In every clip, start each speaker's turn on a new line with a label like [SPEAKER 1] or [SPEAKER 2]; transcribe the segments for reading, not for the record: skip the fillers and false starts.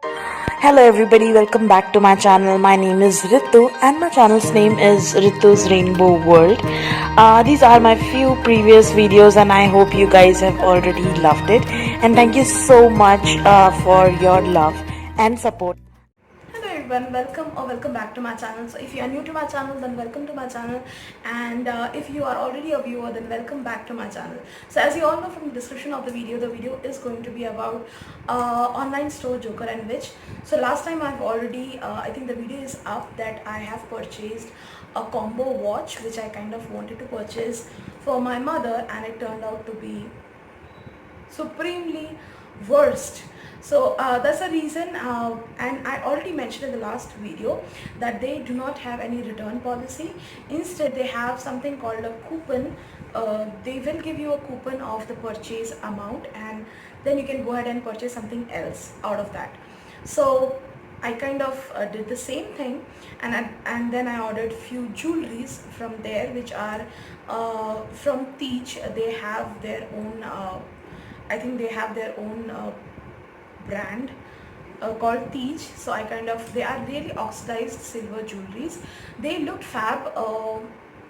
[SPEAKER 1] Hello everybody, welcome back to my channel. My name is Ritu and my channel's name is Ritu's Rainbow World. These are my few previous videos and I hope you guys have already loved it. And thank you so much for your love and support.
[SPEAKER 2] Hello everyone, welcome back to my channel. So if you are new to my channel, then welcome to my channel, and if you are already a viewer, then welcome back to my channel. So as you all know from the description of the video is going to be about online store Joker and Witch. So last time I've already I think the video is up that I have purchased a combo watch which I kind of wanted to purchase for my mother, and it turned out to be supremely worst. So that's the reason, and I already mentioned in the last video that they do not have any return policy. Instead they have something called a coupon. They will give you a coupon of the purchase amount, and then you can go ahead and purchase something else out of that. So I kind of did the same thing, and then I ordered few jewelries from there, which are from Teach. They have their own I think they have their own brand called Teach. So they are really oxidized silver jewelries. They looked fab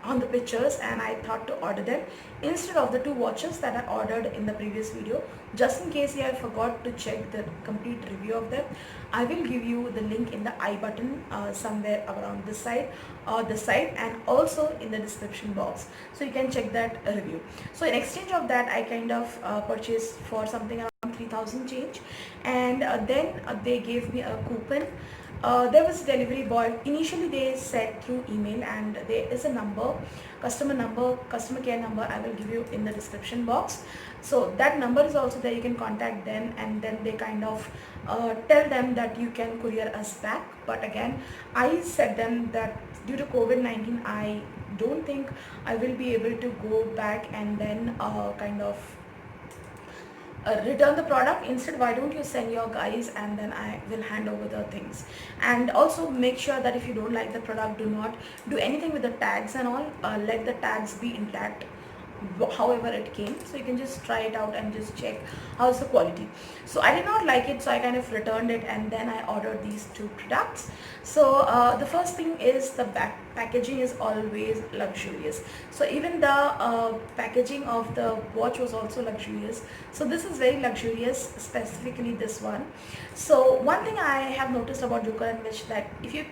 [SPEAKER 2] on the pictures, and I thought to order them instead of the two watches that I ordered in the previous video. Just in case I forgot to check the complete review of them, I will give you the link in the I button somewhere around this side or this side, and also in the description box, so you can check that review. So in exchange of that, I kind of purchased for something around 3000 change, and then they gave me a coupon. There was a delivery boy. Initially they said through email, and there is a number, customer care number, I will give you in the description box. So that number is also there, you can contact them, and then they kind of tell them that you can courier us back. But again, I said them that due to COVID-19 I don't think I will be able to go back and then kind of return the product. Instead, why don't you send your guys, and then I will hand over the things. And also make sure that if you don't like the product, do not do anything with the tags and all. Let the tags be intact however it came, so you can just try it out and just check how's the quality. So I did not like it, so I kind of returned it, and then I ordered these two products. So the first thing is the back packaging is always luxurious. So even the packaging of the watch was also luxurious. So this is very luxurious, specifically this one. So one thing I have noticed about Joker and Witch, that if you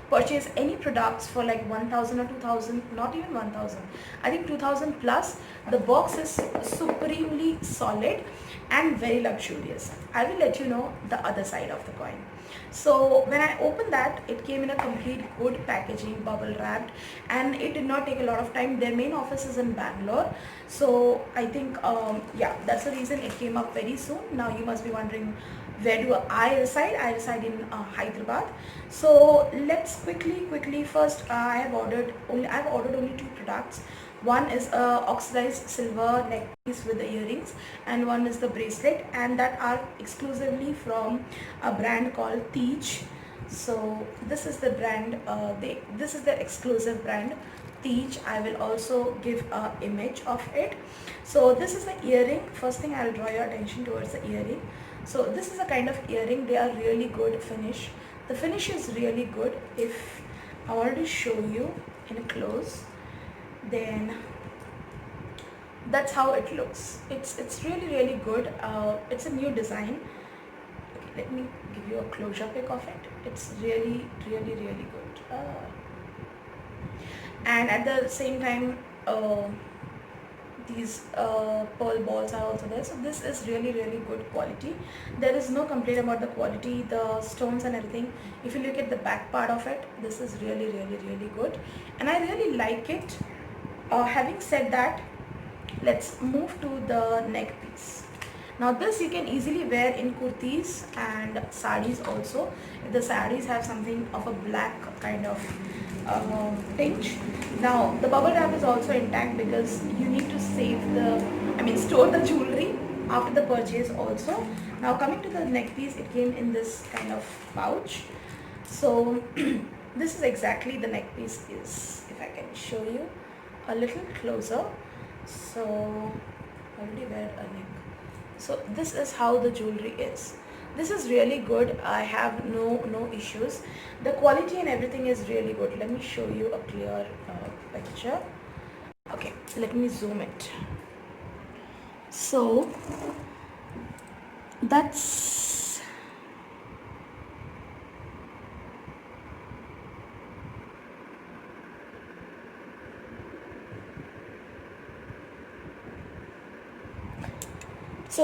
[SPEAKER 2] purchase any products for like 1000 or 2000, not even 1000, I think 2000 plus, the box is supremely solid and very luxurious. I will let you know the other side of the coin. So when I opened that, it came in a complete good packaging, bubble wrapped, and it did not take a lot of time. Their main office is in Bangalore, so I think yeah, that's the reason it came up very soon. Now you must be wondering, where do I reside? I reside in Hyderabad. So let's quickly first, I've ordered only two products. One is a oxidized silver neck piece with the earrings, and one is the bracelet, and that are exclusively from a brand called Teach. So this is the brand, this is their exclusive brand, Teach. I will also give a image of it. So this is the earring. First thing, I'll draw your attention towards the earring. So this is a kind of earring. They are really good finish. The finish is really good. If I want to show you in close, then that's how it looks. It's really good. It's a new design. Okay, let me give you a close-up pic of it. It's really good. And at the same time, these pearl balls are also there. So this is really good quality. There is no complaint about the quality, the stones and everything. If you look at the back part of it, this is really good, and I really like it. Having said that, let's move to the neck piece. Now this you can easily wear in kurtis and sarees also, if the sarees have something of a black kind of tinge. Now the bubble wrap is also intact because you need to save store the jewelry after the purchase also. Now coming to the neck piece, it came in this kind of pouch. So this is exactly the neck piece is, if I can show you a little closer. So already wear a neck. So this is how the jewelry is. This is really good. I have no issues. The quality and everything is really good. Let me show you a clear picture. Okay, let me zoom it. So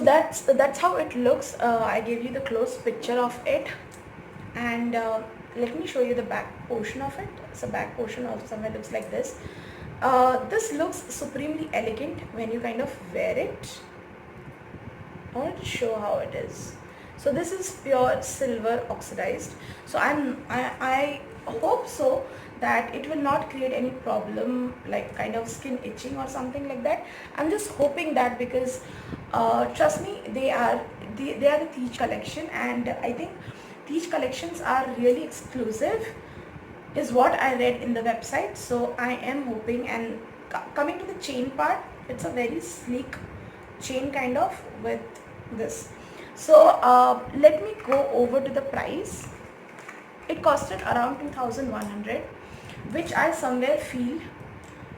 [SPEAKER 2] that's that's how it looks. I gave you the close picture of it, and let me show you the back portion of it. So back portion also somewhere looks like this. This looks supremely elegant when you kind of wear it. I want to show how it is. So this is pure silver oxidized. So I hope so that it will not create any problem like kind of skin itching or something like that. I'm just hoping that, because trust me, they are the Teej collection, and I think Teej collections are really exclusive is what I read in the website. So I am hoping, and coming to the chain part, it's a very sleek chain kind of with this. So let me go over to the price. It costed around 2100, which I somewhere feel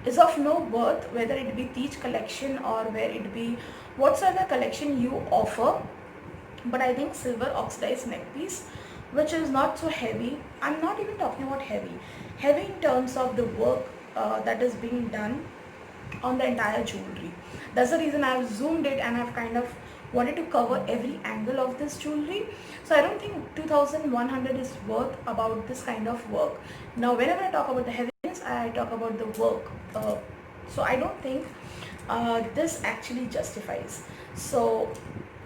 [SPEAKER 2] is of no worth, whether it be Teej collection or where it be whatsoever collection you offer. But I think silver oxidized neck piece, which is not so heavy. I'm not even talking about heavy in terms of the work that is being done on the entire jewelry. That's the reason I've zoomed it, and I've kind of wanted to cover every angle of this jewelry. So I don't think 2100 is worth about this kind of work. Now whenever I talk about the heaviness, I talk about the work. So I don't think this actually justifies. So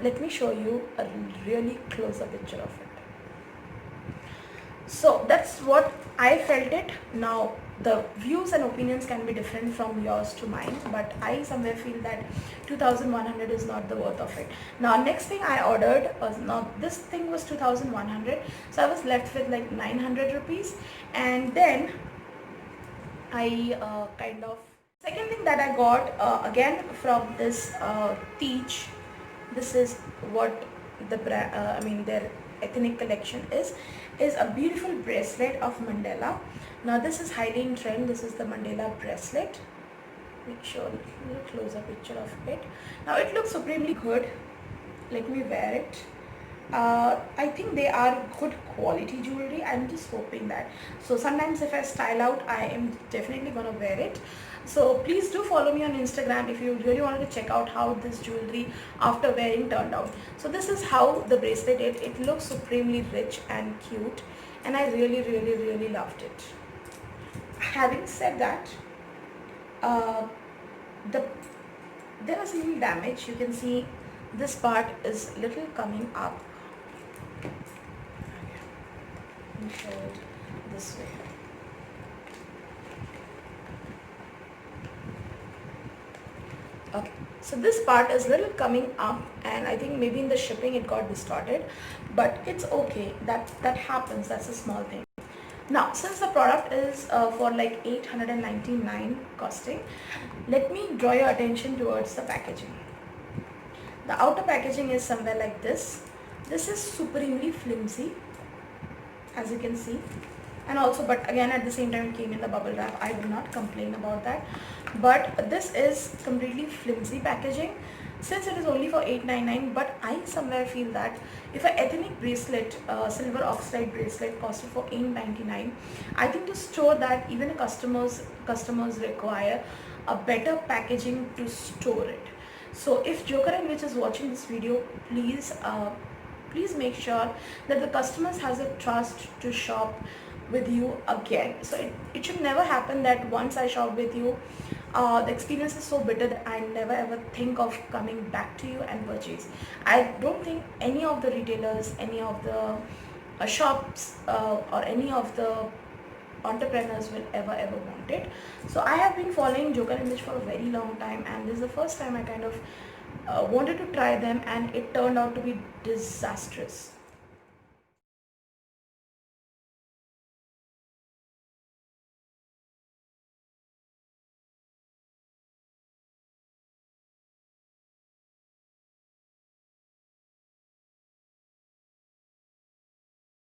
[SPEAKER 2] let me show you a really close-up picture of it. So that's what I felt it. Now the views and opinions can be different from yours to mine, but I somewhere feel that 2100 is not the worth of it. Now next thing I ordered was, now this thing was 2100, so I was left with like 900 rupees. And then I kind of, second thing that I got again from this Teej, this is what the brand, their ethnic collection is a beautiful bracelet of Mandela. Now this is highly in trend. This is the Mandela bracelet. Let me show a little closer picture of it. Now it looks supremely good. Let me wear it. I think they are good quality jewelry. I'm just hoping that. So sometimes if I style out, I am definitely gonna wear it. So please do follow me on Instagram if you really wanted to check out how this jewelry after wearing turned out. So this is how the bracelet is. It looks supremely rich and cute, and I really loved it. Having said that, there was a little damage. You can see this part is little coming up. Let me show it this way. Okay, so this part is little coming up, and I think maybe in the shipping it got distorted, but it's okay. That happens. That's a small thing. Now, since the product is for like 899 costing, let me draw your attention towards the packaging. The outer packaging is somewhere like this. This is supremely flimsy, as you can see, and also, but again at the same time it came in the bubble wrap. I will not complain about that, but this is completely flimsy packaging since it is only for 899. But I somewhere feel that if an ethnic bracelet, silver oxide bracelet, costed for 899, I think to store that, even customers require a better packaging to store it. So if Joker and Witch is watching this video, please make sure that the customers has a trust to shop with you again. So it should never happen that once I shop with you, the experience is so bitter that I never ever think of coming back to you and purchase. I don't think any of the retailers, any of the shops or any of the entrepreneurs will ever want it. So I have been following Joker and Witch for a very long time, and this is the first time I kind of wanted to try them, and it turned out to be disastrous.